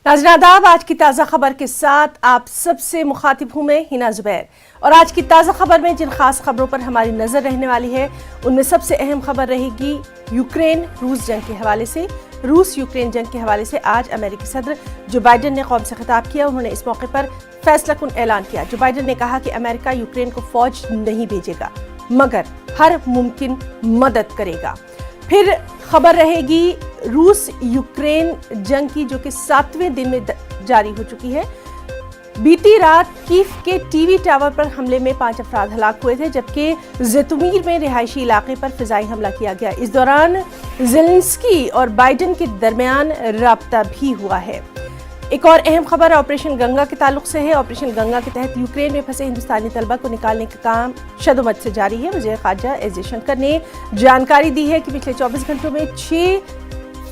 नाज़रीन आदाब, आज की ताज़ा खबर के साथ आप सबसे मुखातिब हूँ मैं हिना जुबैर। और आज की ताज़ा खबर में जिन खास खबरों पर हमारी नज़र रहने वाली है उनमें सबसे अहम खबर रहेगी यूक्रेन रूस जंग के हवाले से। रूस यूक्रेन जंग के हवाले से आज अमेरिकी सदर जो बाइडेन ने कौम से खिताब किया। उन्होंने इस मौके पर फैसलाकुन ऐलान किया। जो बाइडेन ने कहा कि अमेरिका यूक्रेन को फौज नहीं भेजेगा मगर हर मुमकिन मदद करेगा। फिर खबर रहेगी रूस यूक्रेन जंग की, जो कि 7वें दिन में जारी हो चुकी है। बीती रात कीव के टीवी टावर पर हमले में 5 अफराद हलाक हुए थे, जबकि ज़ितुमीर में रिहायशी इलाके पर फिजाई हमला किया गया। इस दौरान ज़ेलेंस्की और बाइडेन के दरमियान राब्ता भी हुआ है। एक और अहम खबर ऑपरेशन गंगा के ताल्लुक से है। ऑपरेशन गंगा के तहत यूक्रेन में फंसे हिंदुस्तानी तलबा को निकालने का काम शदोमत से जारी है। वज़ीर ख़ारजा एस जयशंकर ने जानकारी दी है कि पिछले 24 घंटों में 6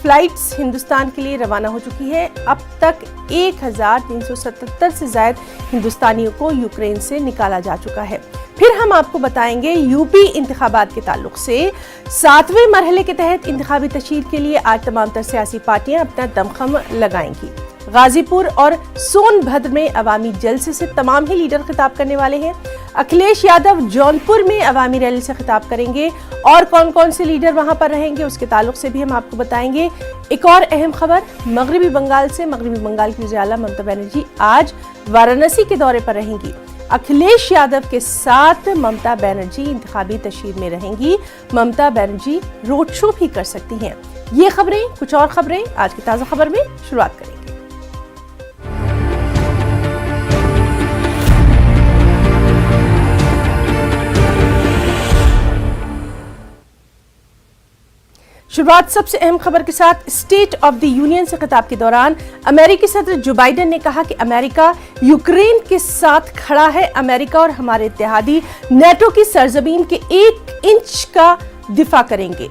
फ्लाइट्स हिंदुस्तान के लिए रवाना हो चुकी है। अब तक 1377 से ज़ायद हिंदुस्तानियों को यूक्रेन से निकाला जा चुका है। फिर हम आपको बताएंगे यूपी इंतखाबात के ताल्लुक से 7वें मरहले के तहत इंतखाबी तशहीर के लिए आज तमाम तर सियासी पार्टियां अपना दमखम लगाएंगी। गाजीपुर और सोनभद्र में अवामी जलसे से तमाम ही लीडर खिताब करने वाले हैं। अखिलेश यादव जौनपुर में अवामी रैली से खिताब करेंगे और कौन कौन से लीडर वहां पर रहेंगे उसके ताल्लुक से भी हम आपको बताएंगे। एक और अहम खबर मगरबी बंगाल से। मगरबी बंगाल की वज़ीर आला ममता बनर्जी आज वाराणसी के दौरे पर रहेंगी। अखिलेश यादव के साथ ममता बनर्जी इंतखाबी तशहीर में रहेंगी। ममता बनर्जी रोड शो भी कर सकती हैं। ये खबरें कुछ और खबरें आज की ताज़ा खबर में शुरुआत करेंगे। शुरुआत सबसे अहम खबर के साथ स्टेट ऑफ द यूनियन से खिताब के दौरान अमेरिकी सदर जो बाइडेन ने कहा कि अमेरिका यूक्रेन के साथ खड़ा है। अमेरिका और हमारे इत्तेहादी नेटो की सरजमीन के 1 इंच का दिफा करेंगे।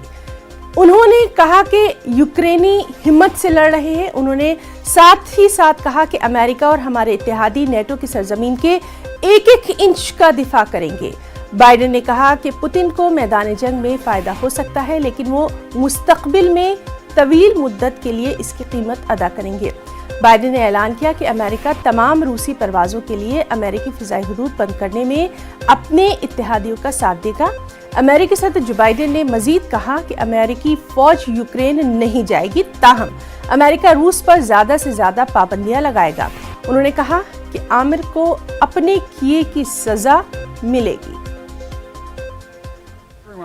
उन्होंने कहा कि यूक्रेनी हिम्मत से लड़ रहे हैं। उन्होंने साथ ही साथ कहा कि अमेरिका और हमारे इत्तेहादी नेटो की सरजमीन के 1-1 इंच का दिफा करेंगे। बाइडेन ने कहा कि पुतिन को मैदान जंग में फायदा हो सकता है, लेकिन वो मुस्तकबिल में तवील मुद्दत के लिए इसकी कीमत अदा करेंगे। बाइडेन ने ऐलान किया कि अमेरिका तमाम रूसी परवाजों के लिए अमेरिकी फिजाई हदूद बंद करने में अपने इत्तेहादियों का साथ देगा। अमेरिकी सदर जो बाइडेन ने मजीद कहा कि अमेरिकी फौज यूक्रेन नहीं जाएगी, ताहम अमेरिका रूस पर ज्यादा से ज्यादा पाबंदियां लगाएगा। उन्होंने कहा कि आमिर को अपने किए की सजा मिलेगी।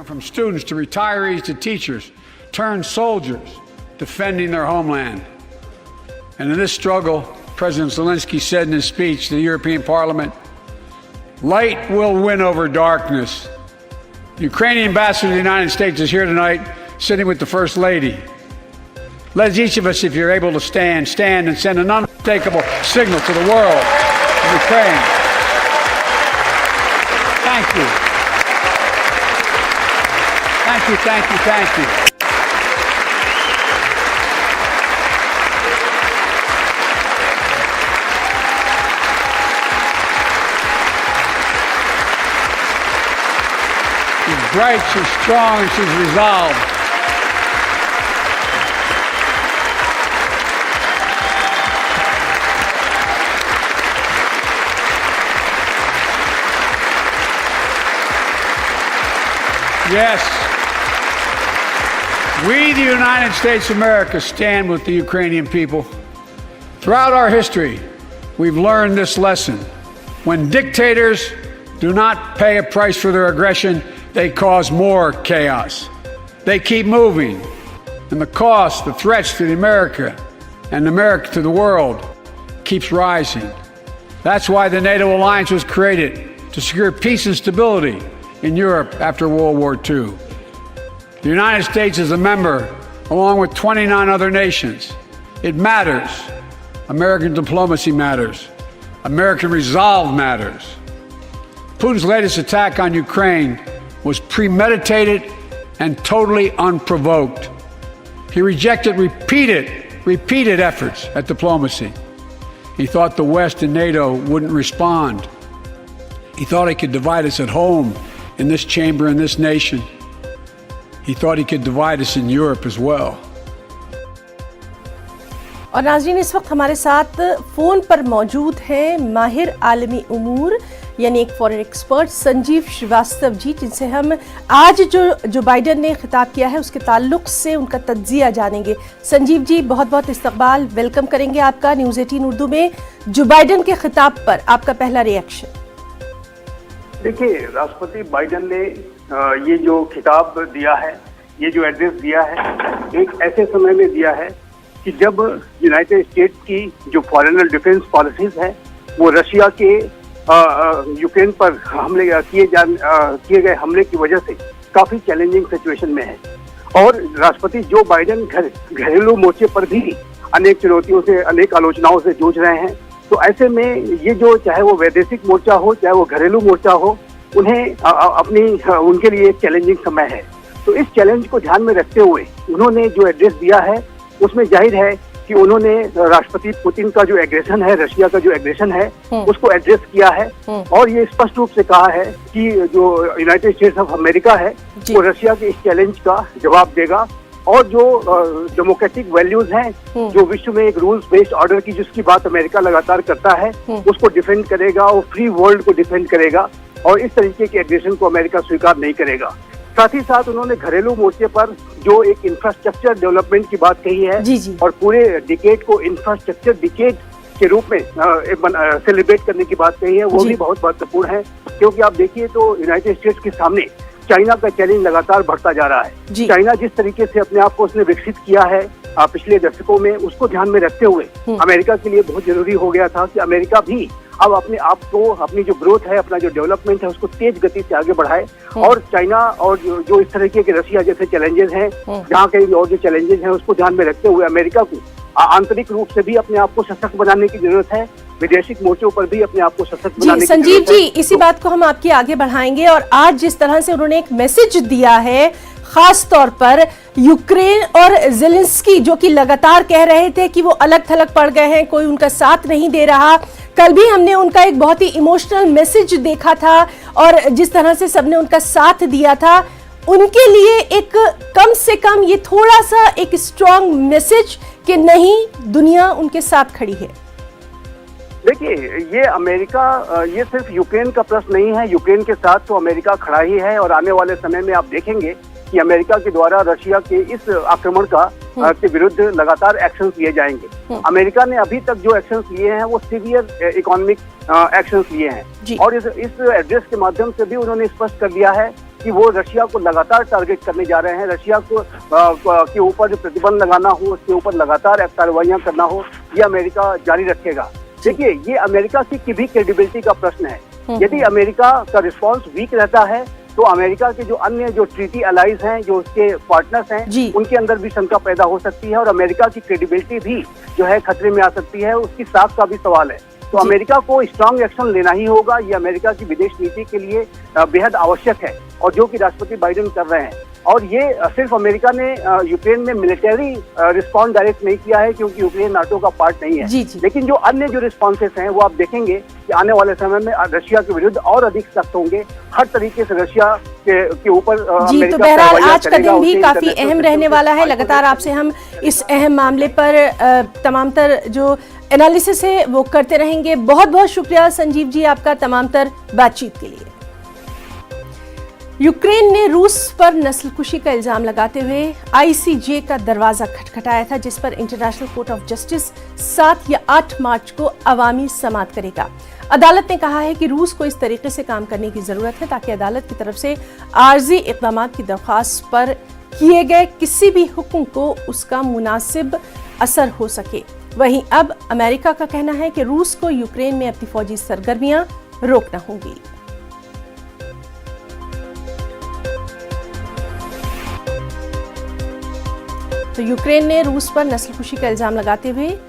From students to retirees to teachers, turned soldiers defending their homeland. And in this struggle, President Zelensky said in his speech to the European Parliament, light will win over darkness. The Ukrainian ambassador to the United States is here tonight, sitting with the First Lady. Let each of us, if you're able to stand and send an unmistakable signal to the world of Ukraine. Thank you. Thank you, thank you, thank you. She's bright, she's strong, and she's resolved. Yes. We, the United States of America, stand with the Ukrainian people. Throughout our history, we've learned this lesson. When dictators do not pay a price for their aggression, they cause more chaos. They keep moving, and the cost, the threats to America and America to the world keeps rising. That's why the NATO alliance was created, to secure peace and stability in Europe after World War II. The United States is a member, along with 29 other nations. It matters. American diplomacy matters. American resolve matters. Putin's latest attack on Ukraine was premeditated and totally unprovoked. He rejected repeated efforts at diplomacy. He thought the West and NATO wouldn't respond. He thought he could divide us at home, in this chamber, in this nation. He thought he could divide us in Europe as well. और नाज़रीन, इस वक्त हमारे साथ phone पर मौजूद हैं माहिर आलमी उमूर यानी एक फॉरेन एक्सपर्ट संजीव श्रीवास्तव जी, जिनसे हम आज जो बाइडेन ने खिताब किया है उसके ताल्लुक से उनका तज्जिया जानेंगे। संजीव जी, बहुत बहुत इस्तकबाल, वेलकम करेंगे आपका न्यूज़ 18 उर्दू में। जो बाइडेन के खिताब पर आपका पहला रिएक्शन। देखिए, राष्ट्रपति बाइडेन ने ये जो खिताब दिया है, ये जो एड्रेस दिया है, एक ऐसे समय में दिया है कि जब यूनाइटेड स्टेट्स की जो फॉरेन डिफेंस पॉलिसीज है वो रशिया के यूक्रेन पर हमले किए गए हमले की वजह से काफी चैलेंजिंग सिचुएशन में है। और राष्ट्रपति जो बाइडेन घरेलू मोर्चे पर भी अनेक चुनौतियों से, अनेक आलोचनाओं से जूझ रहे हैं। तो ऐसे में ये जो, चाहे वो वैदेशिक मोर्चा हो चाहे वो घरेलू मोर्चा हो, उन्हें उनके लिए एक चैलेंजिंग समय है। तो इस चैलेंज को ध्यान में रखते हुए उन्होंने जो एड्रेस दिया है उसमें जाहिर है कि उन्होंने राष्ट्रपति पुतिन का जो एग्रेशन है, रशिया का जो एग्रेशन है, उसको एड्रेस किया है। और ये स्पष्ट रूप से कहा है कि जो यूनाइटेड स्टेट्स ऑफ अमेरिका है वो रशिया के इस चैलेंज का जवाब देगा। और जो डेमोक्रेटिक वैल्यूज हैं, जो विश्व में एक रूल्स बेस्ड ऑर्डर की जिसकी बात अमेरिका लगातार करता है, उसको डिफेंड करेगा, वो फ्री वर्ल्ड को डिफेंड करेगा। और इस तरीके के एग्रेशन को अमेरिका स्वीकार नहीं करेगा। साथ ही साथ उन्होंने घरेलू मोर्चे पर जो एक इंफ्रास्ट्रक्चर डेवलपमेंट की बात कही है, जी। और पूरे डिकेड को इंफ्रास्ट्रक्चर डिकेड के रूप में सेलिब्रेट करने की बात कही है, वो भी बहुत महत्वपूर्ण है। क्योंकि आप देखिए तो यूनाइटेड स्टेट्स के सामने चाइना का चैलेंज लगातार बढ़ता जा रहा है। चाइना जिस तरीके से अपने आप को उसने विकसित किया है पिछले दशकों में, उसको ध्यान में रखते हुए अमेरिका के लिए बहुत जरूरी हो गया था कि अमेरिका भी अब अपने आप को, अपनी जो ग्रोथ है, अपना जो डेवलपमेंट है, उसको तेज गति से आगे बढ़ाए। और चाइना और जो इस तरीके के रशिया जैसे चैलेंजेस हैं, जहाँ कहीं और जो चैलेंजेस हैं, उसको ध्यान में रखते हुए अमेरिका को आंतरिक रूप से भी अपने आप को सशक्त बनाने की जरूरत है, विदेशिक मोर्चों पर भी अपने आप को सशक्त बनाने की जरूरत है। संजीव जी, इसी बात को हम आपकी आगे बढ़ाएंगे। और आज जिस तरह से उन्होंने एक मैसेज दिया है, खास तौर पर यूक्रेन और ज़ेलेंस्की, जो कि लगातार कह रहे थे कि वो अलग थलग पड़ गए हैं, कोई उनका साथ नहीं दे रहा। कल भी हमने उनका एक बहुत ही इमोशनल मैसेज देखा था और जिस तरह से सबने उनका साथ दिया था, उनके लिए एक कम से कम ये थोड़ा सा एक स्ट्रॉन्ग मैसेज कि नहीं, दुनिया उनके साथ खड़ी है। देखिए, ये अमेरिका, ये सिर्फ यूक्रेन का प्रश्न नहीं है, यूक्रेन के साथ तो अमेरिका खड़ा ही है। और आने वाले समय में आप देखेंगे कि अमेरिका के द्वारा रशिया के इस आक्रमण के विरुद्ध लगातार एक्शंस लिए जाएंगे। अमेरिका ने अभी तक जो एक्शंस लिए हैं वो सीवियर इकोनॉमिक एक्शंस लिए हैं। और इस एड्रेस के माध्यम से भी उन्होंने स्पष्ट कर दिया है कि वो रशिया को लगातार टारगेट करने जा रहे हैं। रशिया को के ऊपर जो प्रतिबंध लगाना हो, उसके ऊपर लगातार कार्रवाइयां करना हो, ये अमेरिका जारी रखेगा। देखिए, ये अमेरिका की भी क्रेडिबिलिटी का प्रश्न है। यदि अमेरिका का रिस्पॉन्स वीक रहता है तो अमेरिका के जो अन्य जो ट्रीटी अलाइज हैं, जो उसके पार्टनर्स हैं, उनके अंदर भी शंका पैदा हो सकती है और अमेरिका की क्रेडिबिलिटी भी जो है खतरे में आ सकती है। उसकी साख का भी सवाल है। तो अमेरिका को स्ट्रांग एक्शन लेना ही होगा। ये अमेरिका की विदेश नीति के लिए बेहद आवश्यक है और जो कि राष्ट्रपति बाइडेन कर रहे हैं। और ये सिर्फ अमेरिका ने यूक्रेन में मिलिट्री रिस्पॉन्स डायरेक्ट नहीं किया है, क्योंकि यूक्रेन नाटो का पार्ट नहीं है। लेकिन जो अन्य जो रिस्पॉन्सेस हैं वो आप देखेंगे कि आने वाले समय में रशिया के विरुद्ध और अधिक सख्त होंगे। हर तरीके से रशिया के ऊपर तो बहरहाल आज का दिन भी काफी अहम रहने वाला है। लगातार आपसे हम इस अहम मामले पर तमाम तर जो एनालिसिस है वो करते रहेंगे। बहुत बहुत शुक्रिया संजीव जी आपका तमाम तर बातचीत के लिए। यूक्रेन ने रूस पर नस्लकुशी का इल्जाम लगाते हुए आईसीजे का दरवाजा खटखटाया था, जिस पर इंटरनेशनल कोर्ट ऑफ जस्टिस 7 या 8 मार्च को अवामी समाअत करेगा। अदालत ने कहा है कि रूस को इस तरीके से काम करने की जरूरत है ताकि अदालत की तरफ से आर्जी इक़दाम की दरख्वास्त पर किए गए किसी भी हुक्म को उसका मुनासिब असर हो सके। वहीं अब अमेरिका का कहना है कि रूस को यूक्रेन में अपनी फौजी सरगर्मियां रोकना होंगी। तो यूक्रेन ने रूस पर नस्लकुशी का इल्जाम लगाते हुए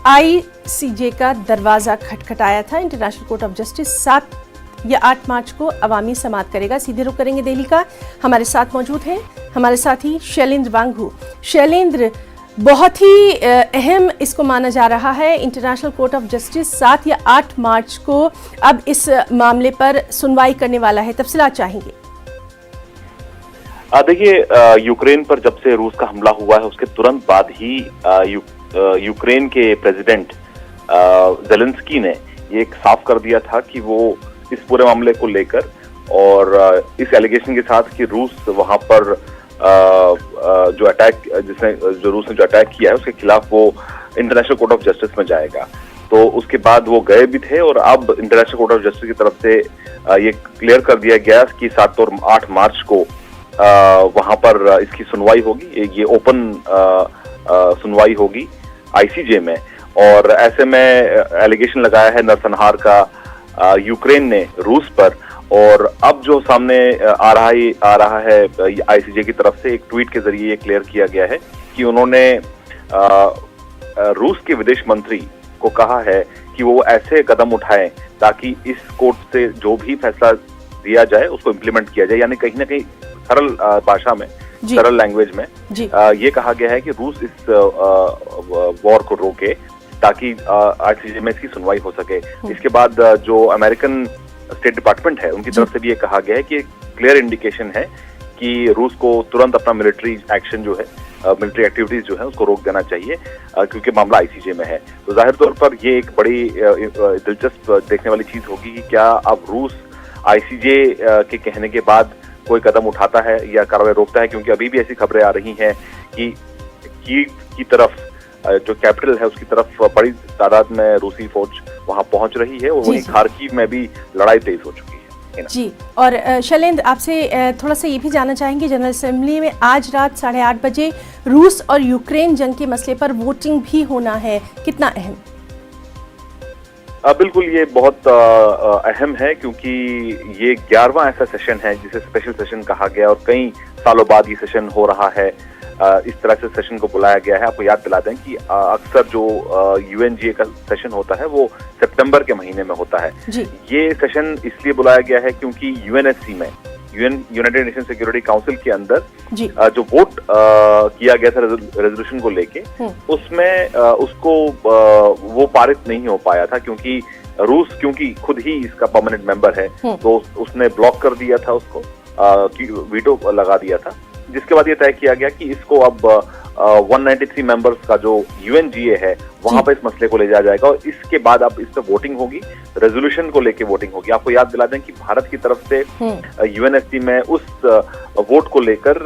आईसीजे का दरवाजा खटखटाया था। इंटरनेशनल कोर्ट ऑफ जस्टिस 7 या 8 मार्च को अवामी समाअत करेगा। सीधे रुख करेंगे दिल्ली का। हमारे साथ मौजूद हैं हमारे साथी शैलेंद्र वांगू। शैलेंद्र, बहुत ही अहम इसको माना जा रहा है, इंटरनेशनल कोर्ट ऑफ जस्टिस 7 या 8 मार्च को अब इस मामले पर सुनवाई करने वाला है, तफसीलात चाहेंगे। देखिए, यूक्रेन पर जब से रूस का हमला हुआ है उसके तुरंत बाद ही यूक्रेन के प्रेसिडेंट ज़ेलेंस्की ने ये साफ कर दिया था कि वो इस पूरे मामले को लेकर और इस एलिगेशन के साथ कि रूस वहां पर जो रूस ने जो अटैक किया है उसके खिलाफ वो इंटरनेशनल कोर्ट ऑफ जस्टिस में जाएगा। तो उसके बाद वो गए भी थे और अब इंटरनेशनल कोर्ट ऑफ जस्टिस की तरफ से ये क्लियर कर दिया गया कि 7 और 8 मार्च को वहां पर इसकी सुनवाई होगी। ये ओपन सुनवाई होगी आईसीजे में। और ऐसे में एलिगेशन लगाया है नरसंहार का यूक्रेन ने रूस पर। और अब जो सामने आ रहा है आईसीजे की तरफ से एक ट्वीट के जरिए ये क्लियर किया गया है कि उन्होंने रूस के विदेश मंत्री को कहा है कि वो ऐसे कदम उठाएं ताकि इस कोर्ट से जो भी फैसला दिया जाए उसको इम्प्लीमेंट किया जाए। यानी कहीं ना कहीं सरल भाषा में, सरल लैंग्वेज में ये कहा गया है कि रूस इस वॉर को रोके ताकि आईसीजे में इसकी सुनवाई हो सके। इसके बाद जो अमेरिकन स्टेट डिपार्टमेंट है उनकी तरफ से भी ये कहा गया है कि क्लियर इंडिकेशन है कि रूस को तुरंत अपना मिलिट्री एक्शन जो है, मिलिट्री एक्टिविटीज जो है उसको रोक देना चाहिए क्योंकि मामला आईसीजे में है। तो जाहिर तौर पर ये एक बड़ी दिलचस्प देखने वाली चीज होगी कि क्या अब रूस आईसीजे के कहने के बाद कोई कदम उठाता है या कार्रवाई रोकता है, क्योंकि अभी भी ऐसी खबरें आ रही हैं कि कीव की तरफ जो कैपिटल है उसकी तरफ बड़ी तादाद में रूसी फौज वहां पहुंच रही है और वहीं खार्किव में भी लड़ाई तेज हो चुकी है जी। और शैलेंद्र, आपसे थोड़ा सा ये भी जानना चाहेंगे, जनरल असेंबली में आज रात 8:30 बजे रूस और यूक्रेन जंग के मसले पर वोटिंग भी होना है, कितना अहम? बिल्कुल, ये बहुत अहम है क्योंकि ये 11वां ऐसा सेशन है जिसे स्पेशल सेशन कहा गया और कई सालों बाद ये सेशन हो रहा है। इस तरह से सेशन को बुलाया गया है। आपको याद दिला दें कि अक्सर जो यूएनजीए का सेशन होता है वो सितंबर के महीने में होता है। ये सेशन इसलिए बुलाया गया है क्योंकि यूएनएससी में, यूनाइटेड नेशन सिक्योरिटी काउंसिल के अंदर जो वोट किया गया था रेजोल्यूशन को लेके, उसमें उसको वो पारित नहीं हो पाया था क्योंकि रूस क्योंकि खुद ही इसका परमानेंट मेंबर है तो उसने ब्लॉक कर दिया था, उसको वीटो लगा दिया था। जिसके बाद ये तय किया गया कि इसको अब 193 मेंबर्स का जो यूएनजीए है वहां पर इस मसले को ले जाया जाएगा और इसके बाद अब इस पर वोटिंग होगी, रेजोल्यूशन को लेके वोटिंग होगी। आपको याद दिला दें कि भारत की तरफ से यूएनएससी में उस वोट को लेकर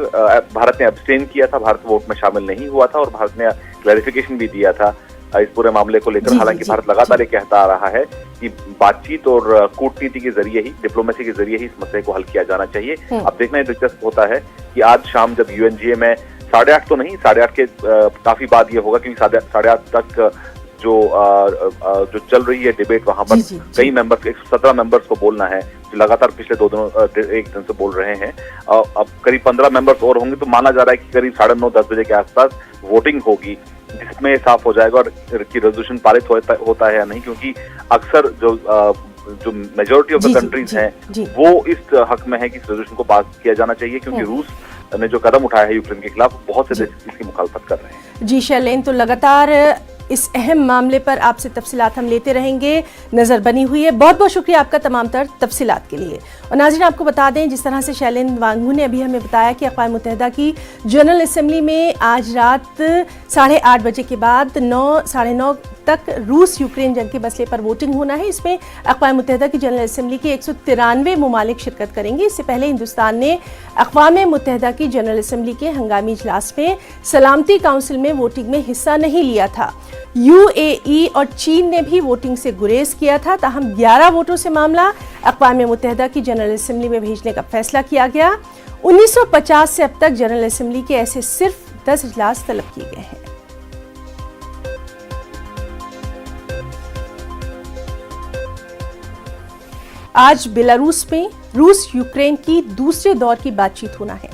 भारत ने अब्सटेन किया था, भारत वोट में शामिल नहीं हुआ था और भारत ने क्लैरिफिकेशन भी दिया था इस पूरे मामले को लेकर। हालांकि भारत लगातार ये कहता आ रहा है कि बातचीत और कूटनीति के जरिए ही, डिप्लोमेसी के जरिए ही इस मसले को हल किया जाना चाहिए। अब देखना ही दिलचस्प होता है कि आज शाम जब यूएनजीए में 8:30 तो नहीं, 8:30 के काफी बाद ये होगा क्योंकि 8:30 तक जो चल रही है डिबेट वहां पर कई मेंबर्स, 117 मेंबर्स को बोलना है जो लगातार पिछले एक दिन से बोल रहे हैं। अब करीब 15 मेंबर्स और होंगे तो माना जा रहा है कि करीब 9:30-10 बजे के आसपास वोटिंग होगी जिसमें साफ हो जाएगा और कि रेजोल्यूशन पारित होता है या नहीं, क्योंकि अक्सर जो मेजॉरिटी ऑफ द कंट्रीज हैं वो इस हक में है कि इस रेजोल्यूशन को पास किया जाना चाहिए क्योंकि रूस ने जो कदम उठाया है यूक्रेन के खिलाफ बहुत से देश इसकी मुखालफत कर रहे हैं। जी शैलेंद्र, तो लगातार इस अहम मामले पर आपसे तफसीलात हम लेते रहेंगे, नज़र बनी हुई है। बहुत बहुत शुक्रिया आपका तमाम तर तफसीलात के लिए। और नाज़रीन, आपको बता दें जिस तरह से शैलेंद्र वांगू ने अभी हमें बताया कि अक़वाम मुत्तहिदा की जनरल असेंबली में आज रात 8:30 बजे के बाद 9-9:30 तक रूस यूक्रेन जंग के मसले पर वोटिंग होना है। इसमें अक़वाम मुत्तहिदा की जनरल असेंबली के 193 ममालिक शिरकत करेंगे। इससे पहले हिंदुस्तान ने अक़वाम मुत्तहिदा की जनरल असेंबली के हंगामी इजलास में सलामती काउंसिल में वोटिंग में हिस्सा नहीं लिया था। यूएई और चीन ने भी वोटिंग से गुरेज किया था, ताहम 11 वोटों से मामला अक़वाम मुत्तहिदा की जनरल असेंबली में भेजने का फैसला किया गया। 1950 से अब तक जनरल असेंबली के ऐसे सिर्फ 10 इजलास तलब किए गए हैं। आज बेलारूस में रूस यूक्रेन की दूसरे दौर की बातचीत होना है।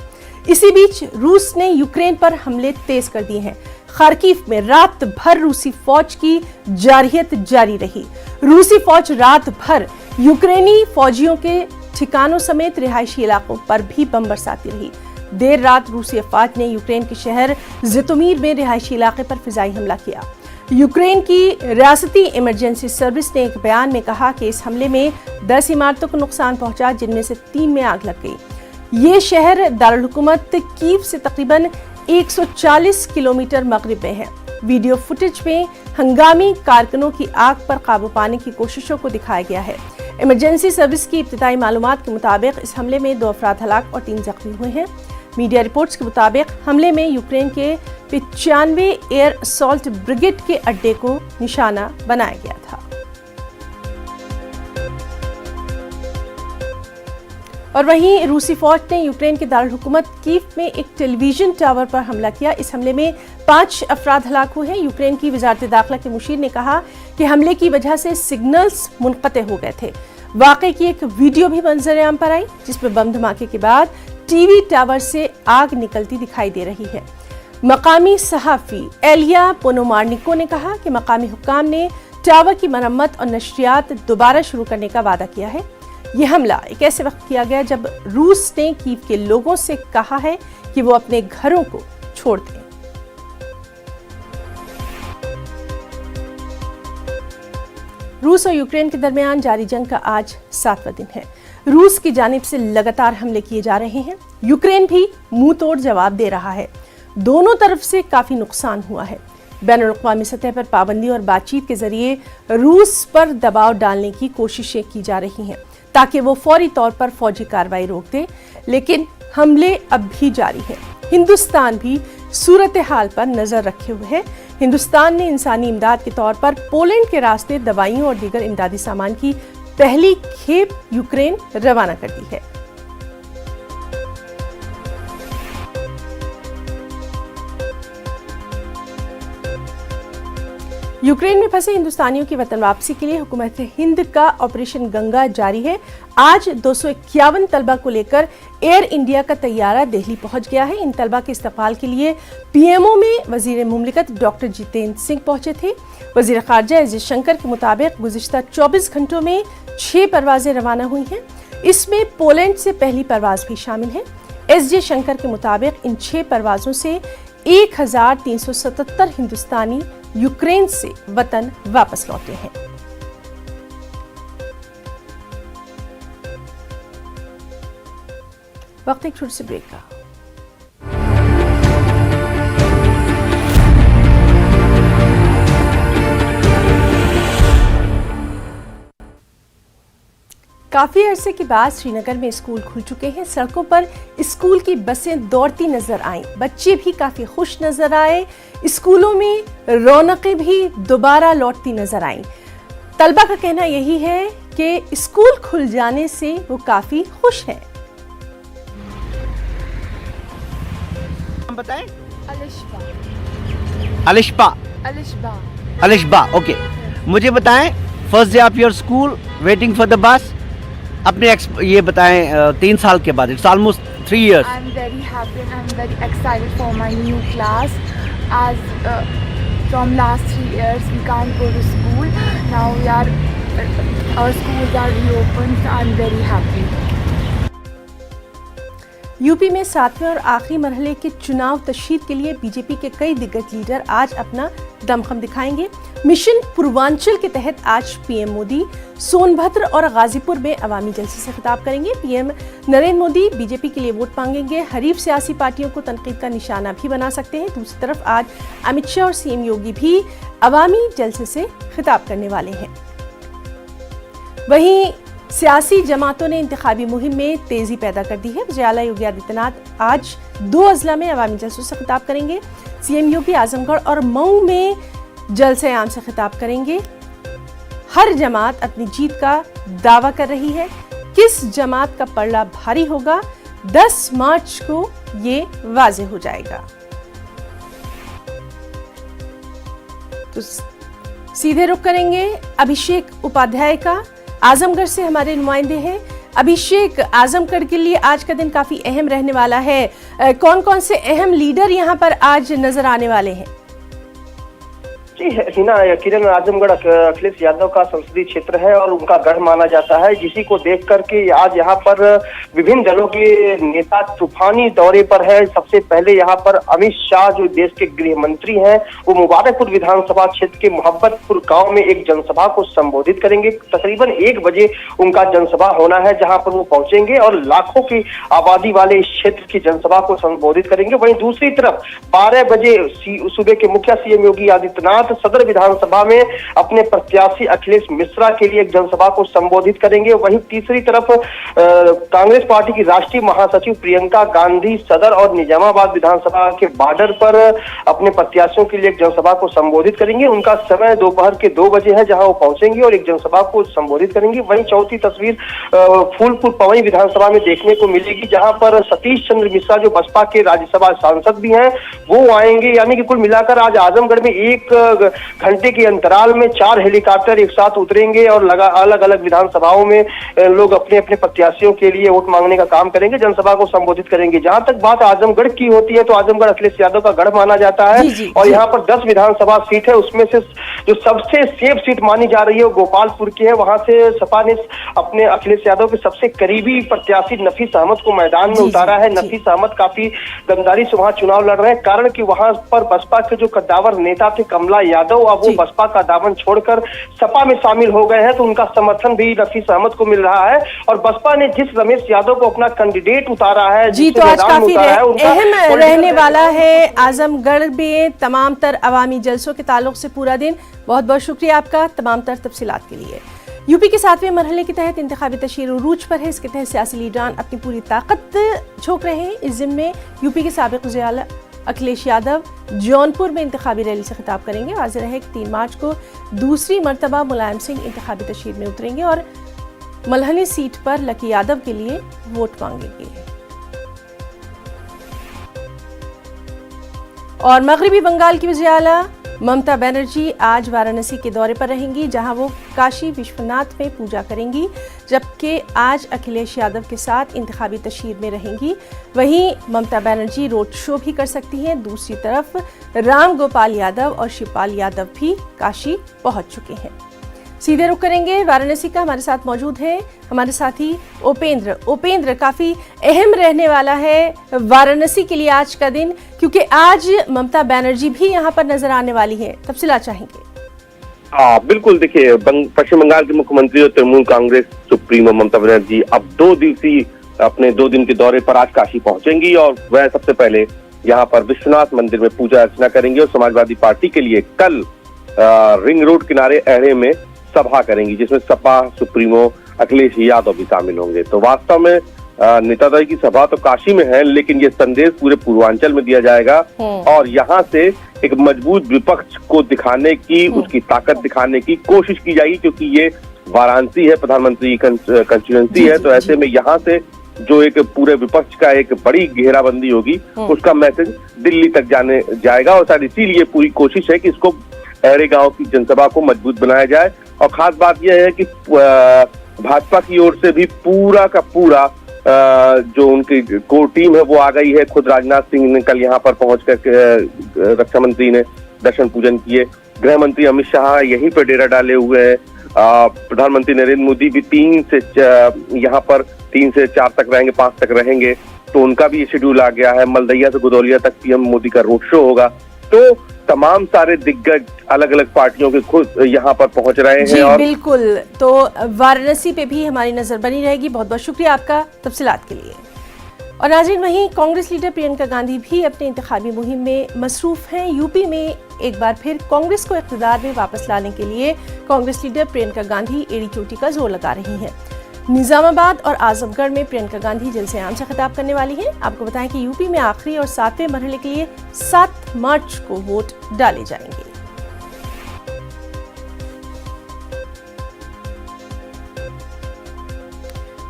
इसी बीच रूस ने यूक्रेन पर हमले तेज कर दिए हैं। खार्किव में रात भर रूसी फौज की जारहियत जारी रही। रूसी फौज रात भर यूक्रेनी फौजियों के ठिकानों समेत रिहायशी इलाकों पर भी बम बरसाती रही। देर रात रूसी अफवाज ने यूक्रेन के शहर जितोमीर में रिहायशी इलाके पर फिजाई हमला किया। यूक्रेन की रियासती इमरजेंसी सर्विस ने एक बयान में कहा कि इस हमले में 10 इमारतों को नुकसान पहुंचा, जिनमें से 3 में आग लग गई। ये शहर दारुल हुकूमत कीव से तकरीबन 140 किलोमीटर मगरिब में है। वीडियो फुटेज में हंगामी कारकुनों की आग पर काबू पाने की कोशिशों को दिखाया गया है। इमरजेंसी सर्विस की इब्तिदाई मालूमात के मुताबिक इस हमले में 2 अफराद हलाक और 3 जख्मी हुए हैं। मीडिया रिपोर्ट्स के मुताबिक हमले में यूक्रेन के 95 एयर असॉल्ट ब्रिगेड के अड्डे को निशाना बनाया गया था। और वहीं रूसी फौज ने यूक्रेन के दारुल हुकूमत कीव में एक टेलीविजन टावर पर हमला किया। इस हमले में 5 अफराद हलाक हुए हैं। यूक्रेन की वजारत दाखिला के मुशीर ने कहा कि हमले की वजह से सिग्नल्स मुनक़ते हो गए थे। वाक़े की एक वीडियो भी मंजर-ए-आम पर आई जिसमें बम धमाके के बाद टीवी टावर से आग निकलती दिखाई दे रही है। मकामी सहाफ़ी एलिया पोनोमार्निको ने कहा कि मकामी हुक्काम ने टावर की मरम्मत और नशरियात दोबारा शुरू करने का वादा किया है। यह हमला एक ऐसे वक्त किया गया जब रूस ने कीव के लोगों से कहा है कि वो अपने घरों को छोड़ दें। रूस और यूक्रेन के दरमियान जारी जंग का आज 7वां दिन है। रूस की जानिब से लगातार हमले किए जा रहे हैं। यूक्रेन भी मुंह तोड़ जवाब दे रहा है। दोनों तरफ से काफी नुकसान हुआ है। बैनुल-अक़वामी सतह पर पाबंदी और बातचीत के जरिए रूस पर दबाव डालने की कोशिशें की जा रही हैं ताकि वो फौरी तौर पर फौजी कार्रवाई रोक दे, लेकिन हमले अब भी जारी हैं। हिंदुस्तान भी सूरत हाल पर नजर रखे हुए है। हिंदुस्तान ने इंसानी इमदाद के तौर पर पोलैंड के रास्ते दवाइयों और दीगर इमदादी सामान की पहली खेप यूक्रेन रवाना कर दी है। यूक्रेन में फंसे हिंदुस्तानियों की वतन वापसी के लिए हुकूमत हिंद का ऑपरेशन गंगा जारी है। आज 251 तलबा को लेकर एयर इंडिया का तैयारा दिल्ली पहुंच गया है। इन तलबा के इस्तकबाल के लिए पीएमओ में वजीर मुमलिकत डॉक्टर जितेंद्र सिंह पहुंचे थे। वजीर खारजा एस जयशंकर के मुताबिक गुज़िश्ता 24 घंटों में 6 परवाजें रवाना हुई हैं। इसमें पोलैंड से पहली परवाज भी शामिल है। एस जयशंकर के मुताबिक इन 6 परवाजों से 1377 हिंदुस्तानी यूक्रेन से वतन वापस लौटे हैं। वक्त एक छोटे से ब्रेक का। काफी अरसे के बाद श्रीनगर में स्कूल खुल चुके हैं। सड़कों पर स्कूल की बसें दौड़ती नजर आईं। बच्चे भी काफी खुश नजर आए। स्कूलों में रौनकें भी दोबारा लौटती नजर आईं। तलबा का कहना यही है कि स्कूल खुल जाने से वो काफी खुश हैं। बताएं? अलिशबा। अलिशबा, ओके। मुझे बताएं, first day of your school, waiting for the bus. अपने ये बताएं, 3 साल के बाद, it's almost 3 years. I'm very happy and I'm very excited for my new class. As from last 3 years we can't go to school. Now our schools are reopened. So I'm very happy. UP में 7वें और आखिरी मरहले के चुनाव तशहीद के लिए BJP के कई दिग्गज लीडर आज अपना दमखम दिखाएंगे। मिशन पूर्वांचल के तहत आज पीएम मोदी सोनभद्र और गाजीपुर में अवामी जलसे से खिताब करेंगे। पीएम नरेंद्र मोदी बीजेपी के लिए वोट मांगेंगे। हरीफ सियासी पार्टियों को तनकीद का निशाना भी बना सकते हैं। दूसरी तरफ आज अमित शाह और सीएम योगी भी अवामी जलसे से खिताब करने वाले हैं। वहीं सियासी जमातों ने इंतखाबी मुहिम में तेजी पैदा कर दी है। वज़ीर आला योगी आदित्यनाथ आज 2 अजला में अवामी जलसों से खिताब करेंगे। सीएम योगी आजमगढ़ और मऊ में जलसे आम से खिताब करेंगे। हर जमात अपनी जीत का दावा कर रही है। किस जमात का पलड़ा भारी होगा, 10 मार्च को ये वाज़ेह हो जाएगा। तो सीधे रुख करेंगे अभिषेक उपाध्याय का। आजमगढ़ से हमारे नुमाइंदे हैं। अभिषेक, आजमगढ़ के लिए आज का दिन काफी अहम रहने वाला है। कौन कौन से अहम लीडर यहाँ पर आज नजर आने वाले हैं? जी हिना, यकीनन आजमगढ़ अखिलेश यादव का संसदीय क्षेत्र है और उनका गढ़ माना जाता है, जिसी को देख करके आज यहाँ पर विभिन्न दलों के नेता तूफानी दौरे पर है। सबसे पहले यहाँ पर अमित शाह जो देश के गृह मंत्री हैं, वो मुबारकपुर विधानसभा क्षेत्र के मोहब्बतपुर गांव में एक जनसभा को संबोधित करेंगे। तकरीबन 1 बजे उनका जनसभा होना है, जहां पर वो पहुंचेंगे और लाखों की आबादी वाले इस क्षेत्र की जनसभा को संबोधित करेंगे। वहीं दूसरी तरफ 12 बजे सूबे के मुखिया सीएम योगी आदित्यनाथ सदर विधानसभा में अपने प्रत्याशी अखिलेश मिश्रा के लिए एक जनसभा को संबोधित करेंगे। वहीं तीसरी तरफ कांग्रेस पार्टी की राष्ट्रीय महासचिव प्रियंका गांधी सदर और निजामाबाद विधानसभा के बॉर्डर पर अपने प्रत्याशियों के लिए एक जनसभा को संबोधित करेंगे। उनका समय दोपहर के 2 बजे है, जहां वो पहुंचेंगे और एक जनसभा को संबोधित करेंगे। वहीं चौथी तस्वीर फूलपुर पवई विधानसभा में देखने को मिलेगी, जहां पर सतीश चंद्र मिश्रा जो बसपा के राज्यसभा सांसद भी हैं, वो आएंगे। यानी कि कुल मिलाकर आज आजमगढ़ में 1 घंटे के अंतराल में 4 हेलीकॉप्टर एक साथ उतरेंगे और अलग अलग विधानसभाओं में लोग अपने अपने प्रत्याशियों के लिए वोट मांगने का काम करेंगे, जनसभा को संबोधित करेंगे। जहां तक बात आजमगढ़ की होती है तो आजमगढ़ अखिलेश यादव का गढ़ माना जाता है और यहाँ पर 10 विधानसभा सीट है। उसमें से जो सबसे सेफ सीट मानी जा रही है वो गोपालपुर की है। वहां से सपा ने अपने अखिलेश यादव के सबसे करीबी प्रत्याशी नफीस अहमद को मैदान में उतारा है। नफीस अहमद काफी दमदारी से वहां चुनाव लड़ रहे हैं, कारण कि वहां पर बसपा के जो कद्दावर नेता थे कमला यादव, अब वो बसपा का दामन छोड़कर सपा में शामिल हो गए हैं, तो उनका समर्थन भी नफीस अहमद को मिल रहा है। और बसपा ने जिस रमेश यादव को अपना कैंडिडेट उतारा है जी, तो आज काफी अहम रहने वाला है आजमगढ़ में तमाम तर अवामी जलसों के ताल्लुक से पूरा दिन। बहुत बहुत शुक्रिया आपका तमाम तर तफसीलात के लिए। यूपी के 7वें मरहले के तहत इंतखाबी तशहीर उरूज पर है। इसके तहत सियासी लीडरान अपनी पूरी ताकत झोंक रहे हैं। इस जिम्मे में यूपी के साबिक वज़ीर आला अखिलेश यादव जौनपुर में इंतखाबी रैली से खिताब करेंगे। वाज़ेह है कि 3 मार्च को दूसरी मरतबा मुलायम सिंह इंतखाबी तशहीर में उतरेंगे और मलहनी सीट पर लकी यादव के लिए वोट मांगेंगे। और मगरबी बंगाल की वज़ीर आला ममता बनर्जी आज वाराणसी के दौरे पर रहेंगी, जहां वो काशी विश्वनाथ में पूजा करेंगी, जबकि आज अखिलेश यादव के साथ इंतखाबी तशहीर में रहेंगी। वहीं ममता बनर्जी रोड शो भी कर सकती हैं। दूसरी तरफ राम गोपाल यादव और शिवपाल यादव भी काशी पहुंच चुके हैं। सीधे रुख करेंगे वाराणसी का। हमारे साथ मौजूद है हमारे साथी उपेंद्र। काफी अहम रहने वाला है वाराणसी के लिए आज का दिन, क्योंकि आज ममता बनर्जी भी यहाँ पर नजर आने वाली है। तफसीलात चाहेंगे? बिल्कुल। देखिए, पश्चिम बंगाल के मुख्यमंत्री और तृणमूल कांग्रेस सुप्रीमो ममता बनर्जी अब 2 दिवसीय अपने 2 दिन के दौरे पर आज काशी पहुंचेंगी और वह सबसे पहले यहाँ पर विश्वनाथ मंदिर में पूजा अर्चना करेंगी और समाजवादी पार्टी के लिए कल रिंग रोड किनारे अहड़े में सभा करेंगी, जिसमें सपा सुप्रीमो अखिलेश यादव भी शामिल होंगे। तो वास्तव में नेतादल की सभा तो काशी में है, लेकिन ये संदेश पूरे पूर्वांचल में दिया जाएगा और यहाँ से एक मजबूत विपक्ष को दिखाने की, उसकी ताकत दिखाने की कोशिश की जाएगी, क्योंकि ये वाराणसी है, प्रधानमंत्री कंस्टिट्यूएंसी है। तो ऐसे में यहाँ से जो एक पूरे विपक्ष का एक बड़ी घेराबंदी होगी, उसका मैसेज दिल्ली तक जाएगा और शायद इसीलिए पूरी कोशिश है कि इसको अहरे गांव की जनसभा को मजबूत बनाया जाए। और खास बात यह है कि भाजपा की ओर से भी पूरा का पूरा जो उनकी कोर टीम है वो आ गई है। खुद राजनाथ सिंह ने कल यहाँ पर पहुंचकर रक्षा मंत्री ने दर्शन पूजन किए। गृह मंत्री अमित शाह यहीं पर डेरा डाले हुए हैं। प्रधानमंत्री नरेंद्र मोदी भी 3 से यहाँ पर 3 से 4 तक रहेंगे, 5 तक रहेंगे, तो उनका भी शेड्यूल आ गया है। मलदैया से गुदौलिया तक पीएम मोदी का रोड शो होगा। तो तमाम सारे दिग्गज अलग अलग पार्टियों के खुद यहाँ पर पहुंच रहे हैं। और बिल्कुल, तो वाराणसी पे भी हमारी नजर बनी रहेगी। बहुत बहुत शुक्रिया आपका तफसीलात के लिए। और नाज़रीन, वहीं कांग्रेस लीडर प्रियंका गांधी भी अपने इंतखाबी मुहिम में मसरूफ हैं। यूपी में एक बार फिर कांग्रेस को इक़्तिदार में वापस लाने के लिए कांग्रेस लीडर प्रियंका गांधी एड़ी चोटी का जोर लगा रही हैं। निजामाबाद और आजमगढ़ में प्रियंका गांधी जलसे आम से खिताब करने वाली हैं। आपको बताएं कि यूपी में आखिरी और 7वें मरहले के लिए 7 मार्च को वोट डाले जाएंगे।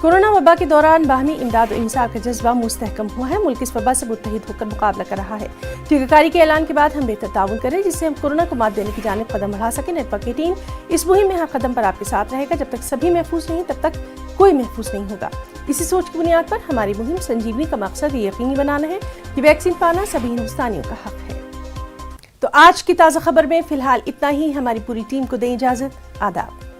कोरोना वबा के दौरान बाहमी इमदाद और इंसार का जज्बा मुस्तहकम हुआ है। मुल्क इस वबा से मुत्तहिद होकर मुकाबला कर रहा है। टीकाकारी के ऐलान के बाद हम बेहतर ताउन करें, जिससे हम कोरोना को मात देने की जानिब कदम बढ़ा सकें। नेटवर्क की टीम इस मुहिम में हर कदम पर आपके साथ रहेगा। जब तक सभी महफूज नहीं, तब तक कोई महफूज नहीं होगा। इसी सोच की बुनियाद पर हमारी मुहिम संजीवनी का मकसद ये यकीनी बनाना है कि वैक्सीन पाना सभी हिंदुस्तानियों का हक है। तो आज की ताज़ा खबर में फिलहाल इतना ही। हमारी पूरी टीम को दें इजाजत। आदाब।